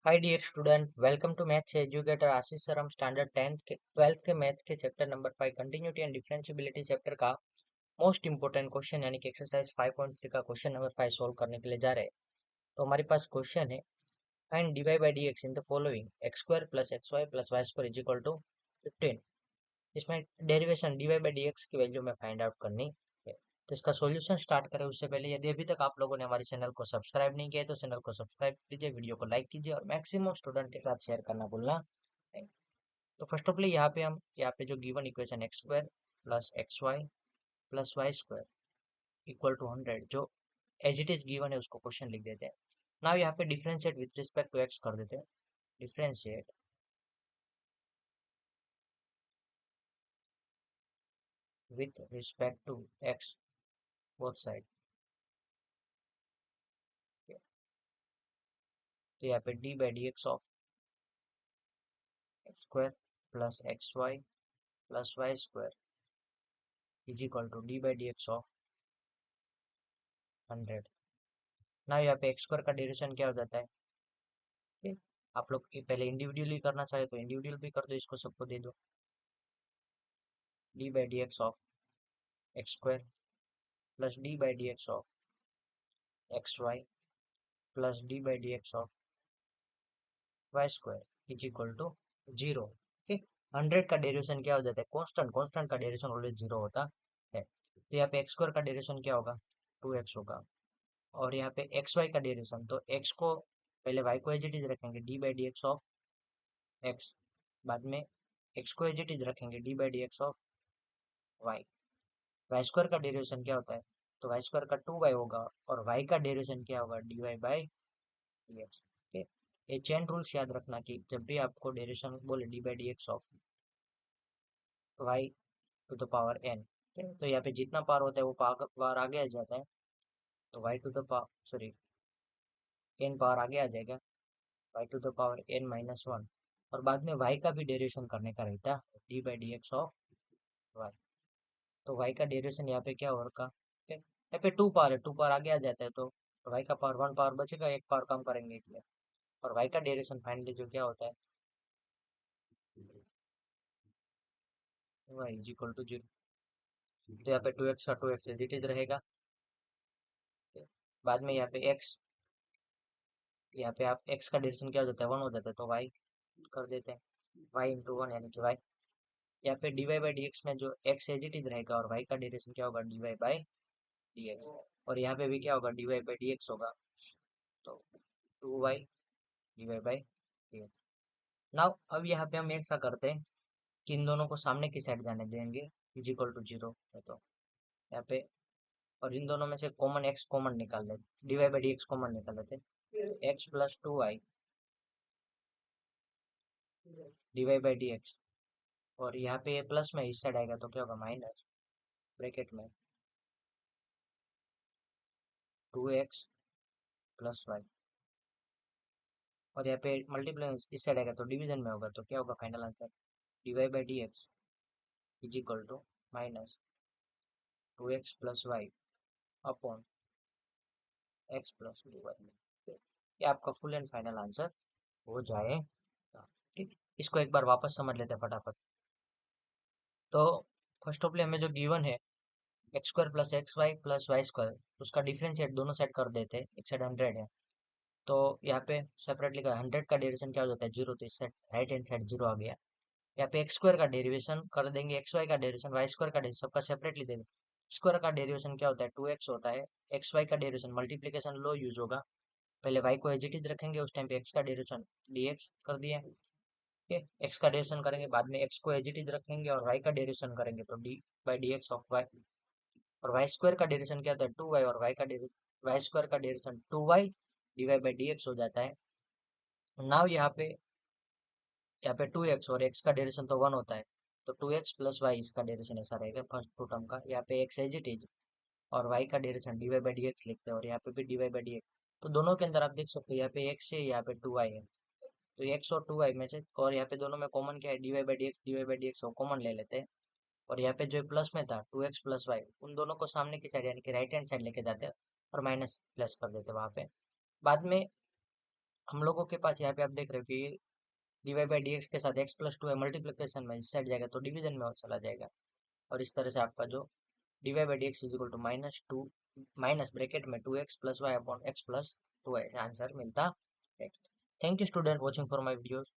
Hi dear student, welcome to maths educator Ashish sir. हम standard 10th के 12th के maths के chapter number 5 continuity and differentiability chapter का most important question यानी कि एक्सरसाइज 5.3 का क्वेश्चन नंबर 5 सोल्व करने के लिए जा रहे हैं। तो हमारे पास क्वेश्चन है, find dy by d x in the following x square plus x y plus y square is equal to 15। इसमें derivation dy by d x की वैल्यू में फाइंड आउट करनी है। तो इसका सॉल्यूशन स्टार्ट करें उससे पहले यदि अभी तक आप लोगों ने हमारे चैनल को सब्सक्राइब नहीं किया है तो चैनल को सब्सक्राइब कीजिए, वीडियो को लाइक कीजिए और मैक्सिमम स्टूडेंट के साथ शेयर करना भूलना नहीं। तो फर्स्ट ऑफ ऑल यहाँ पे जो given equation x square plus x y plus y square equal to 100 जो एज इट इज गिवन है उसको क्वेश्चन लिख देते हैं। नाउ यहाँ पे differentiate with respect to x कर देते हैं। Differentiate with respect to x both side. तो यहाँ पे d by d x of x square plus x y plus y square is equal to d by d x of 100। ना यहाँ पे x square का डेरिवेशन क्या हो जाता है? ठीक? आप लोग पहले इंडिविजुअली करना चाहे तो इंडिविजुअल भी कर दो, इसको सबको दे दो। D by d x of x square plus d by d x of x y plus d by d x of y square is equal to 0। ठीक, 100 का डेरिवेशन क्या हो जाता है? कांस्टेंट। कांस्टेंट का डेरिवेशन ऑलवेज 0 होता है। तो यहाँ पे एक्स स्क्वायर का डेरिवेशन क्या होगा? 2x होगा। और यहाँ पे एक्स वाई का डेरिवेशन, तो एक्स को पहले वाई को एज इट इज रखेंगे d by d x of x, बाद में एक्स को एज इट इज रखेंगे d by d x of y. Y square का डेरिवेशन क्या होता है? तो वाई स्क्वायर का 2y होगा और वाई का डेरिवेशन क्या होगा? D y by d x. ये चेन रूल्स याद रखना कि जब भी आपको डेरिवेशन बोले d by d x of y to the power n, तो यहाँ पे जितना पावर होता है वो पावर आगे आ जाता है। तो y to the power sorry n power आगे आ जाएगा, y to the power n minus one. और बाद में वाई का भी डेरिवेशन करने का रहता है d by d x of y. तो वाई का डेरिवेशन यहाँ पे क्या होगा? यहाँ पे टू पावर है, टू पावर आगे आ जाता है तो वाई का पावर वन पावर बचेगा, एक पावर कम करेंगे इसलिए। और वाई का डेरिवेशन फाइनली जो क्या होता है? Y is equal to 0। तो यहाँ पे 2x का 2x एज इट इज रहेगा। बाद में यहाँ पे x, यहाँ पे आप x का डेरिवेशन क्या हो जाता है? 1 हो जाता है तो y कर देते हैं, y इंटू वन यानी कि y। यहाँ पे dy बाई डी एक्स में जो x एज इट इज रहेगा और y का डेरिवेशन क्या होगा? dy by d x. और यहाँ पे भी क्या होगा? dy बाई डी एक्स होगा। तो 2y dy by d x. Now अब यहाँ पे हम एक सा करते हैं कि इन दोनों को सामने की साइड जाने देंगे, इज इक्वल टू 0 है। तो यहाँ पे और इन दोनों में से कॉमन x कॉमन निकाल लेते, d y by d x common निकाल लेते। x plus 2y d y by d x, और यहाँ पे प्लस में इस साइड आएगा तो क्या होगा? माइनस ब्रैकेट में 2x प्लस वाई। और यहाँ पे मल्टीप्लाई इस साइड आएगा तो डिवीजन में होगा तो क्या होगा? Final answer d y by d x is equal to minus 2x plus y upon x plus 2y। ये आपका फुल एंड फाइनल आंसर हो जाएगा। ठीक, इसको एक बार वापस समझ लेते हैं फटाफट। तो फर्स्ट ऑफ ऑल हमें जो गिवन है x square plus y square, उसका डिफरेंशिएट दोनों साइड कर देते हैं। एक साइड 100 है तो यहाँ पे सेपरेटली का 100 का डेरिवेशन क्या हो जाता है? 0। तो इस साइड राइट हैंड साइड 0 आ गया। यहाँ पे एक्स स्क्वायर का डेरिवेशन कर देंगे, एक्स वाई का डेरिवेशन, वाई स्क्वायर का डेरिवेशन सबका सेपरेटली दे देंगे। स्क्वायर का डेरिवेशन क्या होता है? 2x होता है। एक्स वाई का डेरिवेशन मल्टीप्लीकेशन लो यूज होगा, पहले y को एज इट इज रखेंगे, उस टाइम पे x का डेरिवेशन dx कर दिया। ठीक, x का डेरिवेशन करेंगे, बाद में x को एज इट इज रखेंगे और y का डेरिवेशन करेंगे तो d by d x of y। और वाई स्क्वायर का डेरिवेशन क्या होता है? 2y, और y का डेरिवेशन वाई स्क्वायर का derivation 2y d y by d x हो जाता है। नाउ यहाँ पे 2x और x का डेरिवेशन तो 1 होता है तो 2x प्लस वाई इसका डेरिवेशन ऐसा रहेगा फर्स्ट टू टर्म का। यहाँ पे x एज इट इज और y का derivation d y by d x लिखते हैं और यहाँ पे भी d y by d x. तो दोनों के अंदर आप देख सकते हो यहाँ पे x है, यहाँ पे 2y है। तो एक्स और 2y में से, और यहाँ पे दोनों में कॉमन क्या है? D y by d x को कॉमन ले लेते हैं। और यहाँ पे जो प्लस में था 2x प्लस वाई, उन दोनों को सामने की साइड यानी कि राइट हैंड साइड लेके जाते हैं और माइनस प्लस कर देते हैं वहां पे। बाद में हम लोगों के पास यहाँ पे आप देख रहे हो कि dy बाई डी के साथ x प्लस टू है, मल्टीप्लिकेशन में इस साइड जाएगा तो डिवीजन में और चला जाएगा। और इस तरह से आपका जो dy by d x is equal to -2 minus bracket में 2x plus y upon x plus 2 है आंसर मिलता है। Thank you student watching for my videos.